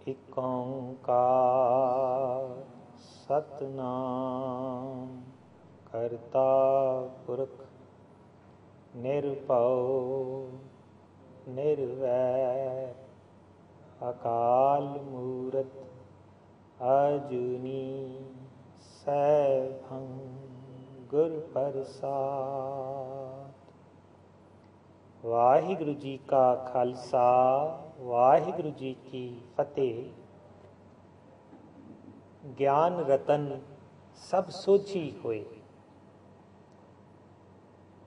ਇਕ ਓਂਕਾਰ ਸਤਿਨਾਮ ਕਰਤਾ ਪੁਰਖ ਨਿਰਭਉ ਨਿਰਵੈਰ ਅਕਾਲ ਮੂਰਤ ਅਜੂਨੀ ਸੈਭੰ ਗੁਰ ਪ੍ਰਸਾਦ। ਵਾਹਿਗੁਰੂ ਜੀ ਕਾ ਖਾਲਸਾ, ਵਾਹਿਗੁਰੂ ਜੀ ਕੀ ਫਤਿਹ। ਗਿਆਨ ਰਤਨ ਸਭ ਸੋਝੀ ਹੋਏ।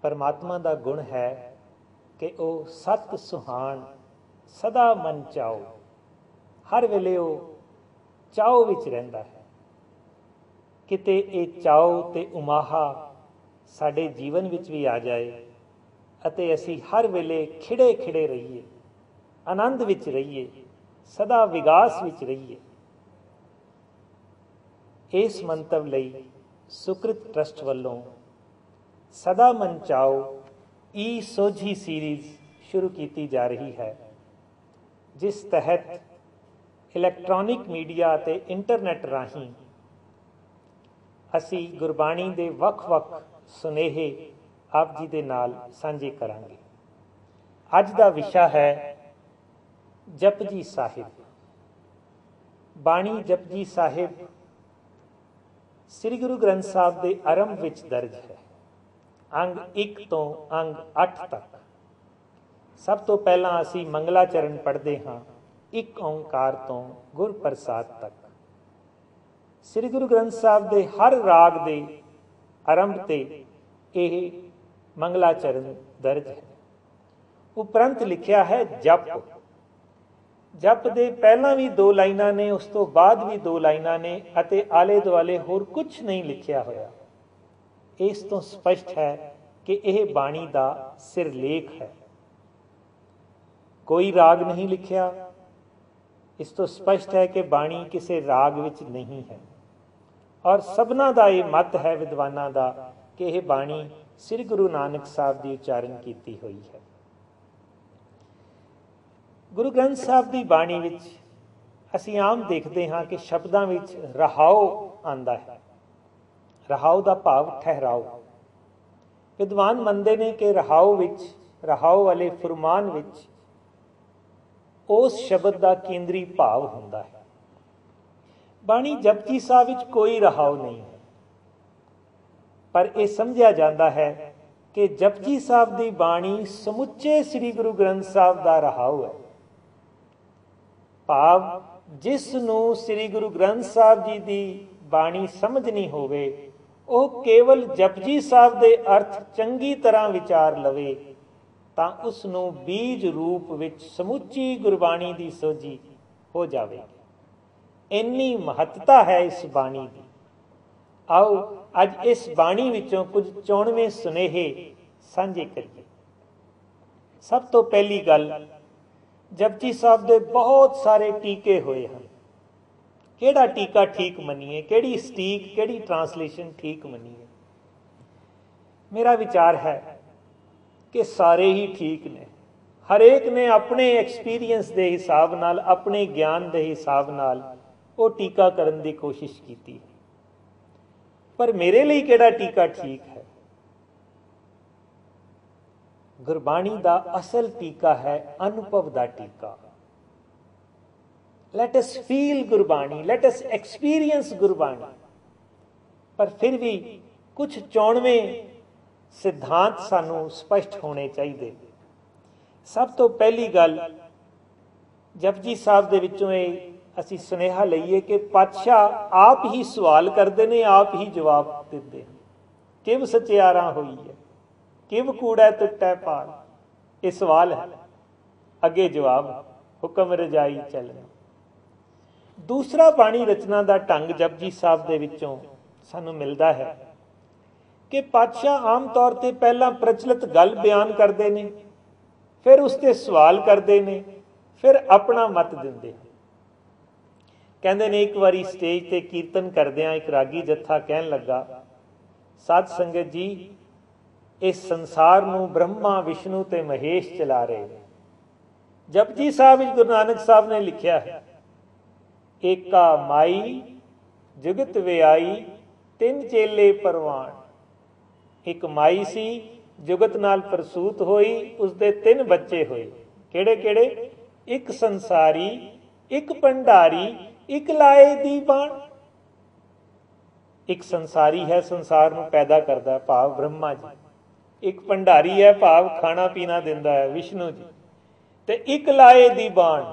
ਪਰਮਾਤਮਾ ਦਾ ਗੁਣ ਹੈ ਕਿ ਉਹ ਸਤ ਸੁਹਾਣ, ਸਦਾ ਮਨ ਚਾਓ। ਹਰ ਵੇਲੇ ਉਹ ਚਾਓ ਵਿੱਚ ਰਹਿੰਦਾ ਹੈ। ਕਿਤੇ ਇਹ ਚਾਓ ਤੇ ਉਮਾਹਾ ਸਾਡੇ ਜੀਵਨ ਵਿੱਚ ਵੀ ਆ ਜਾਏ ਅਤੇ ਅਸੀਂ ਹਰ ਵੇਲੇ ਖਿੜੇ ਖਿੜੇ ਰਹੀਏ, ਆਨੰਦ ਵਿੱਚ ਰਹੀਏ, ਸਦਾ ਵਿਕਾਸ ਵਿੱਚ ਰਹੀਏ। ਇਸ ਮੰਤਵ ਲਈ ਸੁਕ੍ਰਿਤ ਟਰਸਟ ਵੱਲੋਂ ਸਦਾ ਮਨ ਚਾਓ ਈ ਸੋਝੀ ਸੀਰੀਜ਼ ਸ਼ੁਰੂ ਕੀਤੀ ਜਾ ਰਹੀ ਹੈ, ਜਿਸ ਤਹਿਤ ਇਲੈਕਟ੍ਰੋਨਿਕ ਮੀਡੀਆ ਅਤੇ ਇੰਟਰਨੈਟ ਰਾਹੀਂ ਅਸੀਂ ਗੁਰਬਾਣੀ ਦੇ ਵੱਖ-ਵੱਖ ਸੁਨੇਹੇ ਆਪ ਜੀ ਦੇ ਨਾਲ ਸਾਂਝੇ ਕਰਾਂਗੇ। ਅੱਜ ਦਾ ਵਿਸ਼ਾ ਹੈ ਜਪਜੀ ਸਾਹਿਬ। ਬਾਣੀ ਜਪਜੀ ਸਾਹਿਬ ਸ੍ਰੀ ਗੁਰੂ ਗ੍ਰੰਥ ਸਾਹਿਬ ਦੇ ਆਰੰਭ ਵਿੱਚ ਦਰਜ ਹੈ, ਅੰਗ 1 ਤੋਂ ਅੰਗ 8 ਤੱਕ। ਸਭ ਤੋਂ ਪਹਿਲਾਂ ਅਸੀਂ ਮੰਗਲਾਚਰਨ ਪੜ੍ਹਦੇ ਹਾਂ, ਇੱਕ ਓਂਕਾਰ ਤੋਂ ਗੁਰ ਪ੍ਰਸਾਦ ਤੱਕ। ਸ੍ਰੀ ਗੁਰੂ ਗ੍ਰੰਥ ਸਾਹਿਬ ਦੇ ਹਰ ਰਾਗ ਦੇ ਆਰੰਭ ਤੇ ਇਹ ਮੰਗਲਾਚਰਨ ਦਰਜ ਹੈ। ਉਪਰੰਤ ਲਿਖਿਆ ਹੈ ਜਪ। ਜਪ ਦੇ ਪਹਿਲਾਂ ਵੀ 2 ਲਾਈਨਾਂ ਨੇ, ਉਸ ਤੋਂ ਬਾਅਦ ਵੀ 2 ਲਾਈਨਾਂ ਨੇ ਅਤੇ ਆਲੇ ਦੁਆਲੇ ਹੋਰ ਕੁਝ ਨਹੀਂ ਲਿਖਿਆ ਹੋਇਆ। ਇਸ ਤੋਂ ਸਪਸ਼ਟ ਹੈ ਕਿ ਇਹ ਬਾਣੀ ਦਾ ਸਿਰਲੇਖ ਹੈ। ਕੋਈ ਰਾਗ ਨਹੀਂ ਲਿਖਿਆ। ਇਸ ਤੋਂ ਸਪਸ਼ਟ ਹੈ ਕਿ ਬਾਣੀ ਕਿਸੇ ਰਾਗ ਵਿੱਚ ਨਹੀਂ ਹੈ। ਔਰ ਸਭਨਾਂ ਦਾ ਇਹ ਮਤ ਹੈ ਵਿਦਵਾਨਾਂ ਦਾ ਕਿ ਇਹ ਬਾਣੀ ਸ੍ਰੀ ਗੁਰੂ ਨਾਨਕ ਸਾਹਿਬ ਦੀ ਉਚਾਰਨ ਕੀਤੀ ਹੋਈ ਹੈ। ਗੁਰੂ ਗ੍ਰੰਥ ਸਾਹਿਬ ਦੀ ਬਾਣੀ ਵਿੱਚ ਅਸੀਂ ਆਮ ਦੇਖਦੇ ਹਾਂ ਕਿ ਸ਼ਬਦਾਂ ਵਿੱਚ ਰਹਾਉ ਆਉਂਦਾ ਹੈ। ਰਹਾਉ ਦਾ ਭਾਵ ਠਹਿਰਾਓ। ਵਿਦਵਾਨ ਮੰਨਦੇ ਨੇ ਕਿ ਰਹਾਉ ਵਿੱਚ, ਰਹਾਉ ਵਾਲੇ ਫੁਰਮਾਨ ਵਿੱਚ ਉਸ ਸ਼ਬਦ ਦਾ ਕੇਂਦਰੀ ਭਾਵ ਹੁੰਦਾ ਹੈ। ਬਾਣੀ ਜਪਜੀ ਸਾਹਿਬ ਵਿੱਚ ਕੋਈ ਰਹਾਉ ਨਹੀਂ ਹੈ, ਪਰ ਇਹ ਸਮਝਿਆ ਜਾਂਦਾ ਹੈ ਕਿ ਜਪਜੀ ਸਾਹਿਬ ਦੀ ਬਾਣੀ ਸਮੁੱਚੇ ਸ੍ਰੀ ਗੁਰੂ ਗ੍ਰੰਥ ਸਾਹਿਬ ਦਾ ਰਹਾਉ ਹੈ। ਭਾਵ ਜਿਸ ਨੂੰ ਸ੍ਰੀ ਗੁਰੂ ਗ੍ਰੰਥ ਸਾਹਿਬ ਜੀ ਦੀ ਬਾਣੀ ਸਮਝਣੀ ਹੋਵੇ, ਉਹ ਕੇਵਲ ਜਪਜੀ ਸਾਹਿਬ ਦੇ ਅਰਥ ਚੰਗੀ ਤਰ੍ਹਾਂ ਵਿਚਾਰ ਲਵੇ ਤਾਂ ਉਸ ਨੂੰ ਬੀਜ ਰੂਪ ਵਿੱਚ ਸਮੁੱਚੀ ਗੁਰਬਾਣੀ ਦੀ ਸੋਝੀ ਹੋ ਜਾਵੇਗੀ। ਇੰਨੀ ਮਹੱਤਤਾ ਹੈ ਇਸ ਬਾਣੀ ਦੀ। ਆਓ ਅੱਜ ਇਸ ਬਾਣੀ ਵਿੱਚੋਂ ਕੁਝ 94 ਸੁਨੇਹੇ ਸਾਂਝੇ ਕਰੀਏ। ਸਭ ਤੋਂ ਪਹਿਲੀ ਗੱਲ, ਜਪਜੀ ਸਾਹਿਬ ਦੇ ਬਹੁਤ ਸਾਰੇ ਟੀਕੇ ਹੋਏ ਹਨ। ਕਿਹੜਾ ਟੀਕਾ ਠੀਕ ਮੰਨੀਏ, ਕਿਹੜੀ ਸਟੀਕ, ਕਿਹੜੀ ਟਰਾਂਸਲੇਸ਼ਨ ਠੀਕ ਮੰਨੀਏ? ਮੇਰਾ ਵਿਚਾਰ ਹੈ ਕਿ ਸਾਰੇ ਹੀ ਠੀਕ ਨੇ। ਹਰੇਕ ਨੇ ਆਪਣੇ ਐਕਸਪੀਰੀਅੰਸ ਦੇ ਹਿਸਾਬ ਨਾਲ, ਆਪਣੇ ਗਿਆਨ ਦੇ ਹਿਸਾਬ ਨਾਲ ਉਹ ਟੀਕਾ ਕਰਨ ਦੀ ਕੋਸ਼ਿਸ਼ ਕੀਤੀ। ਪਰ ਮੇਰੇ ਲਈ ਕਿਹੜਾ ਟੀਕਾ ਠੀਕ ਹੈ? ਗੁਰਬਾਣੀ ਦਾ ਅਸਲ ਟੀਕਾ ਹੈ ਅਨੁਭਵ ਦਾ ਟੀਕਾ। Let us feel Gurbani, let us experience Gurbani. ਪਰ ਫਿਰ ਵੀ ਕੁਝ 94 ਸਿਧਾਂਤ ਸਾਨੂੰ ਸਪਸ਼ਟ ਹੋਣੇ ਚਾਹੀਦੇ। ਸਭ ਤੋਂ ਪਹਿਲੀ ਗੱਲ, ਜਪਜੀ ਸਾਹਿਬ ਦੇ ਵਿੱਚੋਂ ਇਹ ਅਸੀਂ ਸੁਨੇਹਾ ਲਈਏ ਕਿ ਪਾਤਸ਼ਾਹ ਆਪ ਹੀ ਸਵਾਲ ਕਰਦੇ ਨੇ, ਆਪ ਹੀ ਜਵਾਬ ਦਿੰਦੇ। ਕਿਵ ਸਚਿਆਰਾ ਹੋਈ ਹੈ, ਕਿਵ ਕੂੜਾ ਟੁੱਟੈ ਪਾਰ। ਇਹ ਸਵਾਲ ਹੈ, ਅੱਗੇ ਜਵਾਬ, ਹੁਕਮ ਰਜਾਈ ਚੱਲਣਾ। ਦੂਸਰਾ, ਬਾਣੀ ਰਚਨਾ ਦਾ ਢੰਗ ਜਪਜੀ ਸਾਹਿਬ ਦੇ ਵਿੱਚੋਂ ਸਾਨੂੰ ਮਿਲਦਾ ਹੈ ਕਿ ਪਾਤਸ਼ਾਹ ਆਮ ਤੌਰ ਤੇ ਪਹਿਲਾਂ ਪ੍ਰਚਲਿਤ ਗੱਲ ਬਿਆਨ ਕਰਦੇ ਨੇ, ਫਿਰ ਉਸ ਤੇ ਸਵਾਲ ਕਰਦੇ ਨੇ, ਫਿਰ ਆਪਣਾ ਮਤ ਦਿੰਦੇ। ਕਹਿੰਦੇ ਨੇ ਇੱਕ ਵਾਰੀ ਸਟੇਜ ਤੇ ਕੀਰਤਨ ਕਰਦਿਆਂ ਇੱਕ ਰਾਗੀ ਜੱਥਾ ਕਹਿਣ ਲੱਗਾ, ਸਾਧ ਸੰਗਤ ਜੀ, ਇਸ ਸੰਸਾਰ ਨੂੰ ਬ੍ਰਹਮਾ, ਵਿਸ਼ਨੂੰ ਤੇ ਮਹੇਸ਼ ਚਲਾ ਰਹੇ ਨੇ। ਜਪਜੀ ਸਾਹਿਬ ਵਿੱਚ ਗੁਰੂ ਨਾਨਕ ਸਾਹਿਬ ਨੇ ਲਿਖਿਆ ਹੈ ਏਕਾ ਮਾਈ ਜੁਗਤ ਵਿਆਈ ਤਿੰਨ ਚੇਲੇ ਪਰਵਾਨ। ਇੱਕ ਮਾਈ ਸੀ, ਜੁਗਤ ਨਾਲ ਪ੍ਰਸੂਤ ਹੋਈ, ਉਸਦੇ ਤਿੰਨ ਬੱਚੇ ਹੋਏ। ਕਿਹੜੇ ਕਿਹੜੇ? ਇੱਕ ਸੰਸਾਰੀ, ਇੱਕ ਭੰਡਾਰੀ, ਇੱਕ ਲਾਏ ਦੀ ਬਾਣ। ਇੱਕ ਸੰਸਾਰੀ ਹੈ, ਸੰਸਾਰ ਨੂੰ ਪੈਦਾ ਕਰਦਾ, ਭਾਵ ਬ੍ਰਹਮਾ ਜੀ। ਇੱਕ ਭੰਡਾਰੀ ਹੈ, ਭਾਵ ਖਾਣਾ ਪੀਣਾ ਦਿੰਦਾ ਹੈ, ਵਿਸ਼ਨੂੰ ਜੀ। ਤੇ ਇੱਕ ਲਾਏ ਦੀ ਬਾਣ,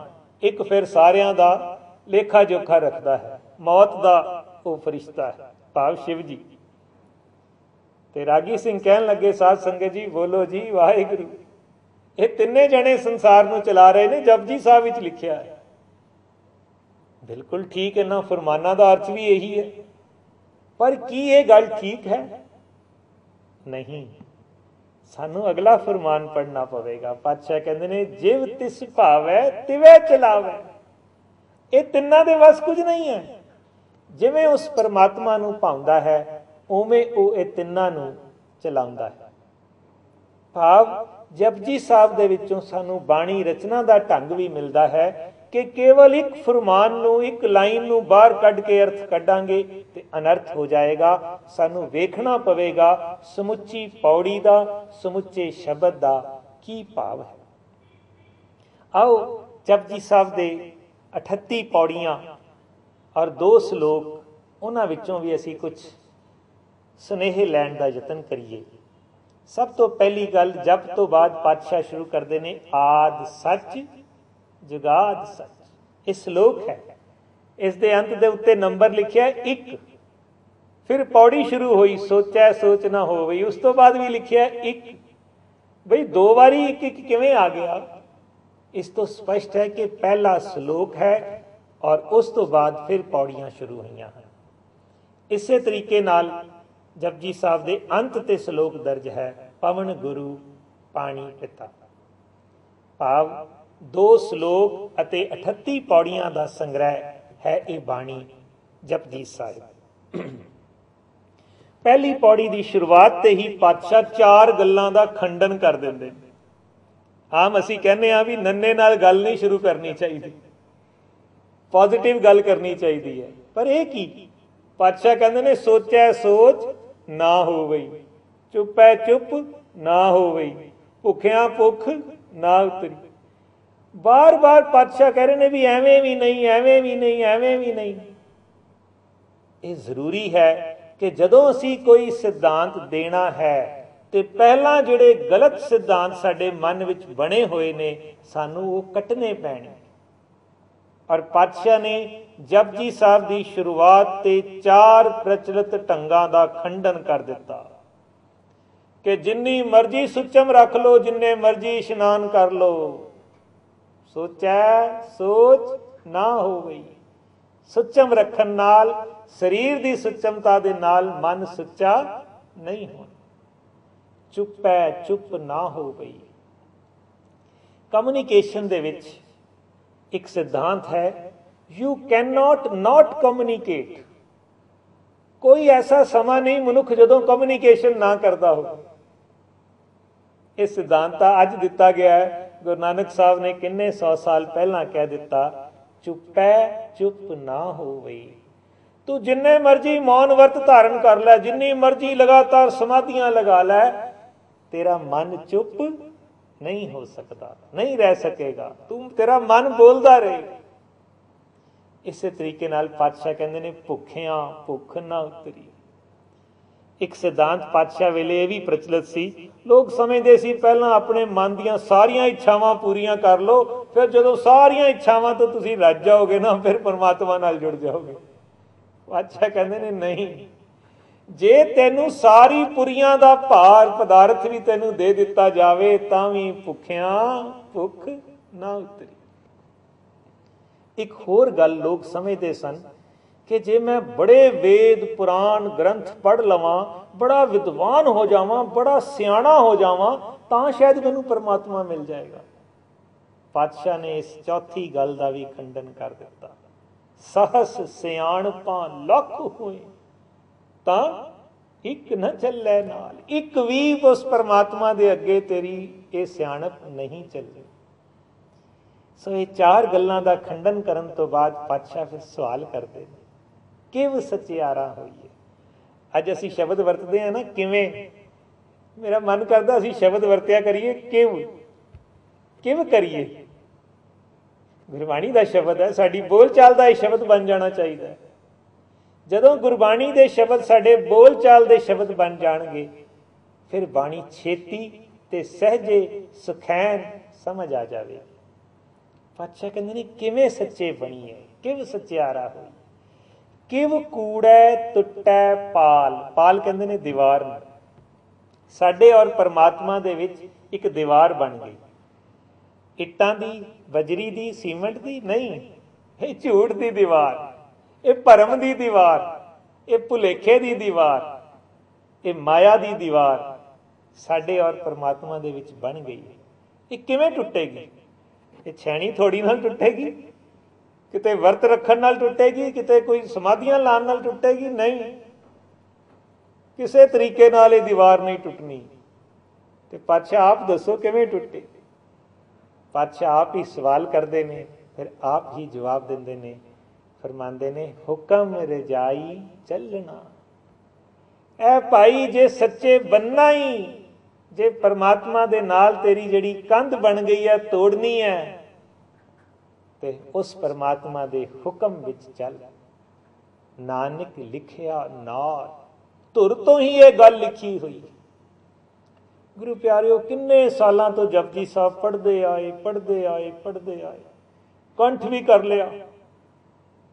ਇੱਕ ਫਿਰ ਸਾਰਿਆਂ ਦਾ ਲੇਖਾ ਜੋਖਾ ਰੱਖਦਾ ਹੈ, ਮੌਤ ਦਾ ਉਹ ਫਰਿਸ਼ਤਾ ਹੈ, ਭਾਵ ਸ਼ਿਵ ਜੀ। ਤੇ ਰਾਗੀ ਸਿੰਘ ਕਹਿਣ ਲੱਗੇ, ਸਾਧ ਸੰਗਤ ਜੀ ਬੋਲੋ ਜੀ ਵਾਹਿਗੁਰੂ। ਇਹ ਤਿੰਨੇ ਜਣੇ ਸੰਸਾਰ ਨੂੰ ਚਲਾ ਰਹੇ ਨੇ, ਜਪਜੀ ਸਾਹਿਬ ਵਿੱਚ ਲਿਖਿਆ ਹੈ। ਬਿਲਕੁਲ ਠੀਕ, ਇਹਨਾਂ ਫਰਮਾਨਾਂ ਦਾ ਅਰਥ ਵੀ ਇਹੀ ਹੈ। ਪਰ ਕੀ ਇਹ ਗੱਲ ਠੀਕ ਹੈ? ਨਹੀਂ, ਸਾਨੂੰ ਅਗਲਾ ਫਰਮਾਨ ਪੜ੍ਹਨਾ ਪਵੇਗਾ। ਪਾਤਸ਼ਾਹ ਕਹਿੰਦੇ ਨੇ, ਜਿਵ ਤਿਸ ਭਾਵੈ ਤਿਵੇਂ ਚਲਾਵੈ। ਇਹ ਤਿੰਨਾਂ ਦੇ ਵੱਸ ਕੁਝ ਨਹੀਂ ਹੈ। ਜਿਵੇਂ ਉਸ ਪਰਮਾਤਮਾ ਨੂੰ ਭਾਉਂਦਾ ਹੈ, ਉਵੇਂ ਉਹ ਇਹ ਤਿੰਨਾਂ ਨੂੰ ਚਲਾਉਂਦਾ ਹੈ। ਭਾਵ ਜਪਜੀ ਸਾਹਿਬ ਦੇ ਵਿੱਚੋਂ ਸਾਨੂੰ ਬਾਣੀ ਰਚਨਾ ਦਾ ਢੰਗ ਵੀ ਮਿਲਦਾ ਹੈ ਕਿ ਕੇਵਲ ਇੱਕ ਫਰਮਾਨ ਨੂੰ, ਇੱਕ ਲਾਈਨ ਨੂੰ ਬਾਹਰ ਕੱਢ ਕੇ ਅਰਥ ਕੱਢਾਂਗੇ ਤੇ ਅਨਰਥ ਹੋ ਜਾਏਗਾ। ਸਾਨੂੰ ਵੇਖਣਾ ਪਵੇਗਾ ਸਮੁੱਚੀ ਪੌੜੀ ਦਾ, ਸਮੁੱਚੇ ਸ਼ਬਦ ਦਾ ਕੀ ਭਾਵ ਹੈ। ਆਓ ਜਪਜੀ ਸਾਹਿਬ ਦੇ 38 ਪੌੜੀਆਂ ਔਰ 2 ਸ਼ਲੋਕ, ਉਹਨਾਂ ਵਿੱਚੋਂ ਵੀ ਅਸੀਂ ਕੁਝ ਸੁਨੇਹੇ ਲੈਣ ਦਾ ਯਤਨ ਕਰੀਏ। ਸਭ ਤੋਂ ਪਹਿਲੀ ਗੱਲ, ਜਪ ਤੋਂ ਬਾਅਦ ਪਾਤਸ਼ਾਹ ਸ਼ੁਰੂ ਕਰਦੇ ਨੇ, ਆਦ ਸੱਚ ਜੁਗਾਦ ਸੱਚ। ਇਹ ਸ਼ਲੋਕ ਹੈ, ਇਸ ਦੇ ਅੰਤ ਦੇ ਉੱਤੇ ਨੰਬਰ ਲਿਖਿਆ 1। ਫਿਰ ਪੌੜੀ ਸ਼ੁਰੂ ਹੋਈ, ਸੋਚੈ ਸੋਚ ਨਾ ਹੋਵਈ। ਉਸ ਤੋਂ ਬਾਅਦ ਵੀ ਲਿਖਿਆ 1। ਬਈ 2 ਵਾਰੀ 1 ਕਿਵੇਂ ਆ ਗਿਆ? ਇਸ ਤੋਂ ਸਪਸ਼ਟ ਹੈ ਕਿ ਪਹਿਲਾ ਸ਼ਲੋਕ ਹੈ ਔਰ ਉਸ ਤੋਂ ਬਾਅਦ ਫਿਰ ਪੌੜੀਆਂ ਸ਼ੁਰੂ ਹੋਈਆਂ ਹਨ। ਇਸੇ ਤਰੀਕੇ ਨਾਲ ਜਪਜੀ ਸਾਹਿਬ ਦੇ ਅੰਤ ਤੇ ਸ਼ਲੋਕ ਦਰਜ ਹੈ, ਪਵਨ ਗੁਰੂ ਪਾਣੀ ਪਿਤਾ। ਭਾਵ 2 ਸ਼ਲੋਕ ਅਤੇ 38 ਪੌੜੀਆਂ ਦਾ ਸੰਗ੍ਰਹਿ ਹੈ ਇਹ ਬਾਣੀ ਜਪਜੀ ਸਾਹਿਬ। ਪਹਿਲੀ ਪੌੜੀ ਦੀ ਸ਼ੁਰੂਆਤ ਤੇ ਹੀ ਪਾਤਸ਼ਾਹ 4 ਗੱਲਾਂ ਦਾ ਖੰਡਨ ਕਰ ਦਿੰਦੇ ਨੇ। ਆਮ ਅਸੀਂ ਕਹਿੰਦੇ ਹਾਂ ਵੀ ਨੰਨੇ ਨਾਲ ਗੱਲ ਨਹੀਂ ਸ਼ੁਰੂ ਕਰਨੀ ਚਾਹੀਦੀ, ਪੋਜ਼ਿਟਿਵ ਗੱਲ ਕਰਨੀ ਚਾਹੀਦੀ ਹੈ। ਪਰ ਇਹ ਕੀ? ਪਾਤਸ਼ਾਹ ਕਹਿੰਦੇ ਨੇ, ਸੋਚੈ ਸੋਚ ਨਾ ਹੋਵਈ, ਚੁੱਪੈ ਚੁੱਪ ਨਾ ਹੋਵਈ, ਭੁੱਖਿਆਂ ਭੁੱਖ ਨਾ ਉਤਰੀ। ਬਾਰ-ਬਾਰ ਪਾਤਸ਼ਾਹ ਕਹਿ ਰਹੇ ਨੇ ਵੀ ਐਵੇਂ ਵੀ ਨਹੀਂ, ਐਵੇਂ ਵੀ ਨਹੀਂ, ਐਵੇਂ ਵੀ ਨਹੀਂ। ਇਹ ਜ਼ਰੂਰੀ ਹੈ ਕਿ ਜਦੋਂ ਅਸੀਂ ਕੋਈ ਸਿਧਾਂਤ ਦੇਣਾ ਹੈ ਤੇ ਪਹਿਲਾਂ ਜਿਹੜੇ ਗਲਤ ਸਿਧਾਂਤ ਸਾਡੇ ਮਨ ਵਿੱਚ ਬਣੇ ਹੋਏ ਨੇ, ਸਾਨੂੰ ਉਹ ਕੱਟਣੇ ਪੈਣੇ। ਔਰ ਪਾਤਸ਼ਾਹ ਨੇ ਜਪਜੀ ਸਾਹਿਬ ਦੀ ਸ਼ੁਰੂਆਤ ਤੇ 4 ਪ੍ਰਚਲਿਤ ਢੰਗਾਂ ਦਾ ਖੰਡਨ ਕਰ ਦਿੱਤਾ ਕਿ ਜਿੰਨੀ ਮਰਜ਼ੀ ਸੁਚਮ ਰੱਖ ਲੋ, ਜਿੰਨੇ ਮਰਜ਼ੀ ਇਸ਼ਨਾਨ ਕਰ ਲੋ, ਸੋਚੈ ਸੋਚ ਨਾ ਹੋਵਈ। ਸੁਚਮ ਰੱਖਣ ਨਾਲ, ਸਰੀਰ ਦੀ ਸੁਚਮਤਾ ਦੇ ਨਾਲ ਮਨ ਸੁੱਚਾ ਨਹੀਂ ਹੋਣਾ। ਚੁੱਪੈ ਚੁੱਪ ਨਾ ਹੋਵਈ। ਕਮਿਊਨੀਕੇਸ਼ਨ ਦੇ ਵਿੱਚ ਇੱਕ ਸਿਧਾਂਤ ਹੈ, ਯੂ ਕੈਨ ਨਾਟ ਕਮਿਊਨੀਕੇਟ। ਕੋਈ ਐਸਾ ਸਮਾਂ ਨਹੀਂ ਮਨੁੱਖ ਜਦੋਂ ਕਮਿਊਨੀਕੇਸ਼ਨ ਨਾ ਕਰਦਾ ਹੋ। ਇਹ ਸਿਧਾਂਤ ਤਾਂ ਅੱਜ ਦਿੱਤਾ ਗਿਆ ਹੈ, ਗੁਰੂ ਨਾਨਕ ਸਾਹਿਬ ਨੇ ਕਿੰਨੇ 100 ਸਾਲ ਪਹਿਲਾਂ ਕਹਿ ਦਿੱਤਾ, ਚੁੱਪੈ ਚੁੱਪ ਨਾ ਹੋਵਈ। ਤੂੰ ਜਿੰਨੇ ਮਰਜ਼ੀ ਮੌਨ ਵਰਤ ਧਾਰਨ ਕਰ ਲੈ, ਜਿੰਨੀ ਮਰਜ਼ੀ ਲਗਾਤਾਰ ਸਮਾਧੀਆਂ ਲਗਾ ਲੈ, ਤੇਰਾ ਮਨ ਚੁੱਪ ਨਹੀਂ ਹੋ ਸਕਦਾ, ਨਹੀਂ ਰਹਿ ਸਕੇਗਾ। ਤੇਰਾ ਮਨ ਬੋਲਦਾ ਰਹੇ। ਇਸੇ ਤਰੀਕੇ ਨਾਲ ਪਾਤਸ਼ਾਹ ਕਹਿੰਦੇ ਨੇ, ਭੁੱਖਿਆਂ ਭੁੱਖ ਨਾ ਉਤਰੀ। ਇੱਕ ਸਿਧਾਂਤ ਪਾਤਸ਼ਾਹ ਵੇਲੇ ਇਹ ਵੀ ਪ੍ਰਚਲਿਤ ਸੀ। ਲੋਕ ਸਮਝਦੇ ਸੀ ਪਹਿਲਾਂ ਆਪਣੇ ਮਨ ਦੀਆਂ ਸਾਰੀਆਂ ਇੱਛਾਵਾਂ ਪੂਰੀਆਂ ਕਰ ਲਓ, ਫਿਰ ਜਦੋਂ ਸਾਰੀਆਂ ਇੱਛਾਵਾਂ ਤੋਂ ਤੁਸੀਂ ਰੱਜ ਜਾਓਗੇ ਨਾ, ਫਿਰ ਪਰਮਾਤਮਾ ਨਾਲ ਜੁੜ ਜਾਓਗੇ। ਪਾਤਸ਼ਾਹ ਕਹਿੰਦੇ ਨੇ, ਨਹੀਂ, ਜੇ ਤੈਨੂੰ ਸਾਰੀ ਪੁਰੀਆਂ ਦਾ ਭਾਰ ਪਦਾਰਥ ਵੀ ਤੈਨੂੰ ਦੇ ਦਿੱਤਾ ਜਾਵੇ, ਤਾਂ ਵੀ ਭੁੱਖਿਆਂ ਭੁੱਖ ਨਾ ਉਤਰੀ। ਇੱਕ ਹੋਰ ਗੱਲ ਲੋਕ ਸਮਝਦੇ ਸਨ ਕਿ ਜੇ ਮੈਂ ਬੜੇ ਵੇਦ ਪੁਰਾਣ ਗ੍ਰੰਥ ਪੜ੍ਹ ਲਵਾਂ, ਬੜਾ ਵਿਦਵਾਨ ਹੋ ਜਾਵਾਂ, ਬੜਾ ਸਿਆਣਾ ਹੋ ਜਾਵਾਂ, ਤਾਂ ਸ਼ਾਇਦ ਮੈਨੂੰ ਪਰਮਾਤਮਾ ਮਿਲ ਜਾਏਗਾ। ਪਾਤਸ਼ਾਹ ਨੇ ਇਸ ਚੌਥੀ ਗੱਲ ਦਾ ਵੀ ਖੰਡਨ ਕਰ ਦਿੱਤਾ। ਸਹਸ ਸਿਆਣਪਾਂ ਲੱਖ ਹੋਏ ਤਾਂ ਇੱਕ ਨਾ ਚੱਲੇ ਨਾਲ। ਇੱਕ ਵੀ ਉਸ ਪਰਮਾਤਮਾ ਦੇ ਅੱਗੇ ਤੇਰੀ ਇਹ ਸਿਆਣਪ ਨਹੀਂ ਚੱਲੇ। ਸੋ ਇਹ ਚਾਰ ਗੱਲਾਂ ਦਾ ਖੰਡਨ ਕਰਨ ਤੋਂ ਬਾਅਦ ਪਾਤਸ਼ਾਹ ਫਿਰ ਸਵਾਲ ਕਰਦੇ ਨੇ, ਕਿਵ ਸਚਿਆਰਾ ਹੋਈਏ। ਅੱਜ ਅਸੀਂ ਸ਼ਬਦ ਵਰਤਦੇ ਹਾਂ ਨਾ, ਕਿਵੇਂ, ਮੇਰਾ ਮਨ ਕਰਦਾ ਅਸੀਂ ਸ਼ਬਦ ਵਰਤਿਆ ਕਰੀਏ ਕਿਵ, ਕਿਵ ਕਰੀਏ। ਗੁਰਬਾਣੀ ਦਾ ਸ਼ਬਦ ਹੈ, ਸਾਡੀ ਬੋਲ ਚਾਲ ਦਾ ਇਹ ਸ਼ਬਦ ਬਣ ਜਾਣਾ ਚਾਹੀਦਾ ਹੈ। ਜਦੋਂ ਗੁਰਬਾਣੀ ਦੇ ਸ਼ਬਦ ਸਾਡੇ ਬੋਲ ਚਾਲ ਦੇ ਸ਼ਬਦ ਬਣ ਜਾਣਗੇ, ਫਿਰ ਬਾਣੀ ਛੇਤੀ ਤੇ ਸਹਿਜੇ ਸੁਖੈਨ ਸਮਝ ਆ ਜਾਵੇ। ਪਾਤਸ਼ਾਹ ਕਹਿੰਦੇ ਨੇ ਕਿਵੇਂ ਸੱਚੇ ਬਣੀਏ, ਕਿਵ ਸਚਿਆਰਾ ਹੋਈ। ਕਿਵ ਕੂੜੈ ਟੁੱਟੈ ਪਾਲ, ਪਾਲ ਕਹਿੰਦੇ ਨੇ ਦੀਵਾਰ ਨੂੰ। ਸਾਡੇ ਔਰ ਪਰਮਾਤਮਾ ਦੇ ਵਿੱਚ ਇੱਕ ਦੀਵਾਰ ਬਣ ਗਈ, ਇੱਟਾਂ ਦੀ, ਬਜਰੀ ਦੀ, ਸੀਮੈਂਟ ਦੀ ਨਹੀਂ, ਇਹ ਝੂਠ ਦੀ ਦੀਵਾਰ, ਇਹ ਭਰਮ ਦੀ ਦੀਵਾਰ, ਇਹ ਭੁਲੇਖੇ ਦੀ ਦੀਵਾਰ, ਇਹ ਮਾਇਆ ਦੀ ਦੀਵਾਰ ਸਾਡੇ ਔਰ ਪਰਮਾਤਮਾ ਦੇ ਵਿੱਚ ਬਣ ਗਈ। ਇਹ ਕਿਵੇਂ ਟੁੱਟੇਗੀ? ਇਹ ਛੈਣੀ ਥੋੜੀ ਨਾਲ ਟੁੱਟੇਗੀ, ਕਿਤੇ ਵਰਤ ਰੱਖਣ ਨਾਲ ਟੁੱਟੇਗੀ, ਕਿਤੇ ਕੋਈ ਸਮਾਧੀਆਂ ਲਾਉਣ ਨਾਲ ਟੁੱਟੇਗੀ? ਨਹੀਂ, ਕਿਸੇ ਤਰੀਕੇ ਨਾਲ ਇਹ ਦੀਵਾਰ ਨਹੀਂ ਟੁੱਟਣੀ। ਤੇ ਪਾਤਸ਼ਾਹ ਆਪ ਦੱਸੋ ਕਿਵੇਂ ਟੁੱਟੇ? ਪਾਤਸ਼ਾਹ ਆਪ ਹੀ ਸਵਾਲ ਕਰਦੇ ਨੇ, ਫਿਰ ਆਪ ਹੀ ਜਵਾਬ ਦਿੰਦੇ ਨੇ, ਫਰਮਾਉਂਦੇ ਨੇ ਹੁਕਮ ਰਜਾਈ ਚੱਲਣਾ। ਐ ਭਾਈ ਜੇ ਸੱਚੇ ਬੰਨਾ ਹੀ, ਜੇ ਪਰਮਾਤਮਾ ਦੇ ਨਾਲ ਤੇਰੀ ਜਿਹੜੀ ਕੰਧ ਬਣ ਗਈ ਹੈ ਤੋੜਨੀ ਹੈ, ਤੇ ਉਸ ਪਰਮਾਤਮਾ ਦੇ ਹੁਕਮ ਵਿੱਚ ਚੱਲ। ਨਾਨਕ ਲਿਖਿਆ ਨਾਲ, ਧੁਰ ਤੋਂ ਹੀ ਇਹ ਗੱਲ ਲਿਖੀ ਹੋਈ। ਗੁਰੂ ਪਿਆਰਿਓ, ਕਿੰਨੇ ਸਾਲਾਂ ਤੋਂ ਜਪਜੀ ਸਾਹਿਬ ਪੜ੍ਹਦੇ ਆਏ, ਪੜ੍ਹਦੇ ਆਏ, ਪੜ੍ਹਦੇ ਆਏ, ਕੰਠ ਵੀ ਕਰ ਲਿਆ।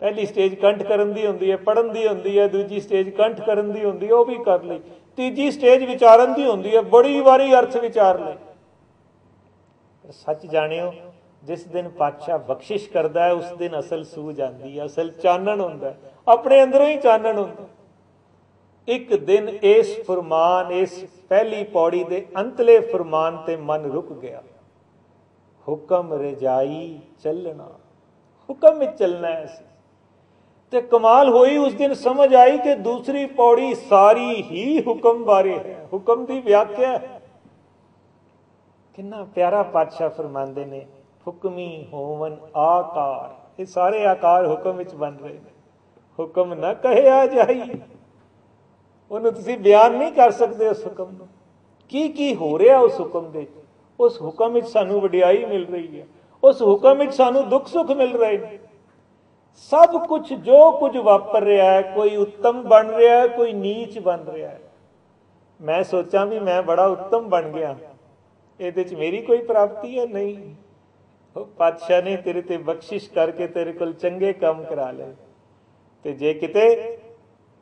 ਪਹਿਲੀ ਸਟੇਜ ਕੰਠ ਕਰਨ ਦੀ ਹੁੰਦੀ ਹੈ, ਪੜ੍ਹਨ ਦੀ ਹੁੰਦੀ ਹੈ। ਦੂਜੀ ਸਟੇਜ ਕੰਠ ਕਰਨ ਦੀ ਹੁੰਦੀ ਹੈ, ਉਹ ਵੀ ਕਰ ਲਈ। ਤੀਜੀ ਸਟੇਜ ਵਿਚਾਰਨ ਦੀ ਹੁੰਦੀ ਹੈ, ਬੜੀ ਵਾਰੀ ਅਰਥ ਵਿਚਾਰ ਲਏ। ਸੱਚ ਜਾਣਿਓ, ਜਿਸ ਦਿਨ ਪਾਤਸ਼ਾਹ ਬਖਸ਼ਿਸ਼ ਕਰਦਾ ਹੈ, ਉਸ ਦਿਨ ਅਸਲ ਸੂਝ ਆਉਂਦੀ ਹੈ, ਅਸਲ ਚਾਨਣ ਹੁੰਦਾ, ਆਪਣੇ ਅੰਦਰੋਂ ਹੀ ਚਾਨਣ ਹੁੰਦਾ। ਇੱਕ ਦਿਨ ਇਸ ਫੁਰਮਾਨ, ਇਸ ਪਹਿਲੀ ਪੌੜੀ ਦੇ ਅੰਤਲੇ ਫੁਰਮਾਨ ਤੇ ਮਨ ਰੁਕ ਗਿਆ। ਹੁਕਮ ਰਜਾਈ ਚੱਲਣਾ, ਹੁਕਮ ਵਿੱਚ ਚੱਲਣਾ ਹੈ। ਤੇ ਕਮਾਲ ਹੋਈ, ਉਸ ਦਿਨ ਸਮਝ ਆਈ ਕਿ ਦੂਸਰੀ ਪੌੜੀ ਸਾਰੀ ਹੀ ਹੁਕਮ ਬਾਰੇ ਹੈ, ਹੁਕਮ ਦੀ ਵਿਆਖਿਆ ਹੈ। ਕਿੰਨਾ ਪਿਆਰਾ ਪਾਤਸ਼ਾਹ ਫਰਮਾਉਂਦੇ ਨੇ, ਹੁਕਮੀ ਹੋਵਨ ਆਕਾਰ। ਇਹ ਸਾਰੇ ਆਕਾਰ ਹੁਕਮ ਵਿੱਚ ਬਣ ਰਹੇ ਨੇ। ਹੁਕਮ ਨਾ ਕਹਿਆ ਜਾਈ, ਉਹਨੂੰ ਤੁਸੀਂ ਬਿਆਨ ਨਹੀਂ ਕਰ ਸਕਦੇ। ਉਸ ਹੁਕਮ ਨੂੰ ਕੀ ਕੀ ਹੋ ਰਿਹਾ ਉਸ ਹੁਕਮ ਦੇ, ਉਸ ਹੁਕਮ ਵਿੱਚ ਸਾਨੂੰ ਵਡਿਆਈ ਮਿਲ ਰਹੀ ਹੈ, ਉਸ ਹੁਕਮ ਵਿੱਚ ਸਾਨੂੰ ਦੁੱਖ ਸੁੱਖ ਮਿਲ ਰਹੇ ਨੇ। ਸਭ ਕੁਝ ਜੋ ਕੁਝ ਵਾਪਰ ਰਿਹਾ ਹੈ, ਕੋਈ ਉੱਤਮ ਬਣ ਰਿਹਾ ਹੈ, ਕੋਈ ਨੀਚ ਬਣ ਰਿਹਾ ਹੈ। ਮੈਂ ਸੋਚਾਂ ਵੀ ਮੈਂ ਬੜਾ ਉੱਤਮ ਬਣ ਗਿਆ, ਇਹਦੇ ਚ ਮੇਰੀ ਕੋਈ ਪ੍ਰਾਪਤੀ ਹੈ? ਨਹੀਂ। ਉਹ ਪਾਤਸ਼ਾਹ ਨੇ ਤੇਰੇ ਤੇ ਬਖਸ਼ਿਸ਼ ਕਰਕੇ ਤੇਰੇ ਕੋਲ ਚੰਗੇ ਕੰਮ ਕਰਾ ਲਏ, ਤੇ ਜੇ ਕਿਤੇ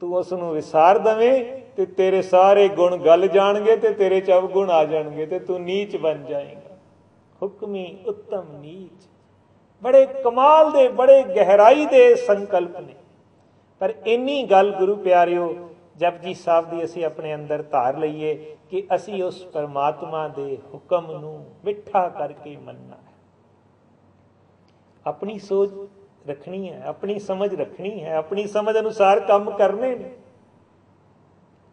ਤੂੰ ਉਸ ਨੂੰ ਵਿਸਾਰ ਦਵੇਂ ਤੇ ਤੇਰੇ ਸਾਰੇ ਗੁਣ ਗਲ ਜਾਣਗੇ ਤੇ ਤੇਰੇ ਚ ਅਵਗੁਣ ਆ ਜਾਣਗੇ ਤੇ ਤੂੰ ਨੀਚ ਬਣ ਜਾਏਗਾ। ਹੁਕਮੀ ਉੱਤਮ ਨੀਚ, ਬੜੇ ਕਮਾਲ ਦੇ, ਬੜੇ ਗਹਿਰਾਈ ਦੇ ਸੰਕਲਪ ਨੇ। ਪਰ ਇੰਨੀ ਗੱਲ ਗੁਰੂ ਪਿਆਰਿਓ ਜਪਜੀ ਸਾਹਿਬ ਦੀ ਅਸੀਂ ਆਪਣੇ ਅੰਦਰ ਧਾਰ ਲਈਏ ਕਿ ਅਸੀਂ ਉਸ ਪਰਮਾਤਮਾ ਦੇ ਹੁਕਮ ਨੂੰ ਮਿੱਠਾ ਕਰਕੇ ਮੰਨਣਾ ਹੈ। ਆਪਣੀ ਸੋਚ ਰੱਖਣੀ ਹੈ, ਆਪਣੀ ਸਮਝ ਰੱਖਣੀ ਹੈ, ਆਪਣੀ ਸਮਝ ਅਨੁਸਾਰ ਕੰਮ ਕਰਨੇ ਨੇ।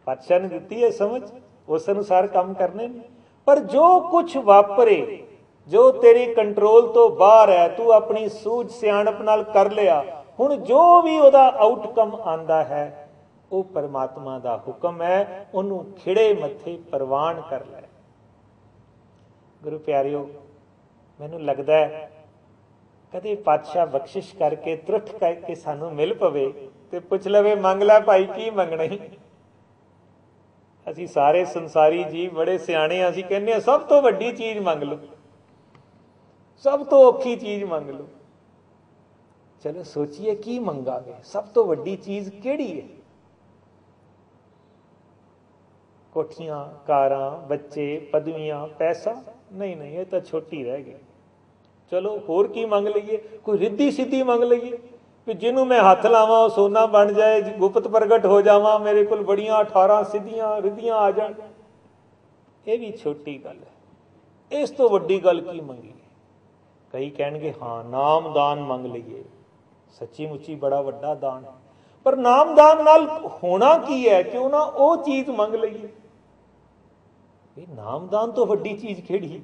ਪਾਤਸ਼ਾਹ ਨੇ ਦਿੱਤੀ ਹੈ ਸਮਝ, ਉਸ ਅਨੁਸਾਰ ਕੰਮ ਕਰਨੇ ਨੇ। ਪਰ ਜੋ ਕੁਝ ਵਾਪਰੇ, ਜੋ ਤੇਰੀ ਕੰਟਰੋਲ ਤੋਂ ਬਾਹਰ ਹੈ, ਤੂੰ ਆਪਣੀ ਸੂਝ ਸਿਆਣਪ ਨਾਲ ਕਰ ਲਿਆ, ਹੁਣ ਜੋ ਵੀ ਉਹਦਾ ਆਊਟਕਮ ਆਂਦਾ ਹੈ ਉਹ ਪਰਮਾਤਮਾ ਦਾ ਹੁਕਮ ਹੈ, ਉਹਨੂੰ ਖਿੜੇ ਮੱਥੇ ਪ੍ਰਵਾਨ ਕਰ ਲੈ। ਗੁਰੂ ਪਿਆਰਿਓ, ਮੈਨੂੰ ਲੱਗਦਾ ਹੈ ਕਦੇ ਪਾਤਸ਼ਾਹ ਬਖਸ਼ਿਸ਼ ਕਰਕੇ ਤਰੁੱਠ ਕਰਕੇ ਸਾਨੂੰ ਮਿਲ ਪਵੇ ਤੇ ਪੁੱਛ ਲਵੇ, ਮੰਗ ਲੈ ਭਾਈ, ਕੀ ਮੰਗਣਾ ਹੀ। ਅਸੀਂ ਸਾਰੇ ਸੰਸਾਰੀ ਜੀ ਬੜੇ ਸਿਆਣੇ ਆ, ਅਸੀਂ ਕਹਿੰਦੇ ਹਾਂ ਸਭ ਤੋਂ ਵੱਡੀ ਚੀਜ਼ ਮੰਗ ਲਓ, ਸਭ ਤੋਂ ਔਖੀ ਚੀਜ਼ ਮੰਗ ਲਓ। ਚਲੋ ਸੋਚੀਏ ਕੀ ਮੰਗਾਂਗੇ, ਸਭ ਤੋਂ ਵੱਡੀ ਚੀਜ਼ ਕਿਹੜੀ ਹੈ? ਕੋਠੀਆਂ, ਕਾਰਾਂ, ਬੱਚੇ, ਪਦਵੀਆਂ, ਪੈਸਾ? ਨਹੀਂ ਨਹੀਂ, ਇਹ ਤਾਂ ਛੋਟੀ ਰਹਿ ਗਈ। ਚਲੋ ਹੋਰ ਕੀ ਮੰਗ ਲਈਏ? ਕੋਈ ਰਿੱਧੀ ਸਿੱਧੀ ਮੰਗ ਲਈਏ ਕਿ ਜਿਹਨੂੰ ਮੈਂ ਹੱਥ ਲਾਵਾਂ ਉਹ ਸੋਨਾ ਬਣ ਜਾਏ, ਗੁਪਤ ਪ੍ਰਗਟ ਹੋ ਜਾਵਾਂ, ਮੇਰੇ ਕੋਲ ਬੜੀਆਂ 18 ਸਿੱਧੀਆਂ ਰਿੱਧੀਆਂ ਆ ਜਾਣ। ਇਹ ਵੀ ਛੋਟੀ ਗੱਲ ਹੈ। ਇਸ ਤੋਂ ਵੱਡੀ ਗੱਲ ਕੀ ਮੰਗੀਏ? ਕਈ ਕਹਿਣਗੇ ਹਾਂ ਨਾਮਦਾਨ ਮੰਗ ਲਈਏ, ਸੱਚੀ ਮੁੱਚੀ ਬੜਾ ਵੱਡਾ ਦਾਨ ਹੈ। ਪਰ ਨਾਮਦਾਨ ਨਾਲ ਹੋਣਾ ਕੀ ਹੈ? ਕਿਉਂ ਨਾ ਉਹ ਚੀਜ਼ ਮੰਗ ਲਈਏ। ਇਹ ਨਾਮਦਾਨ ਤੋਂ ਵੱਡੀ ਚੀਜ਼ ਕਿਹੜੀ?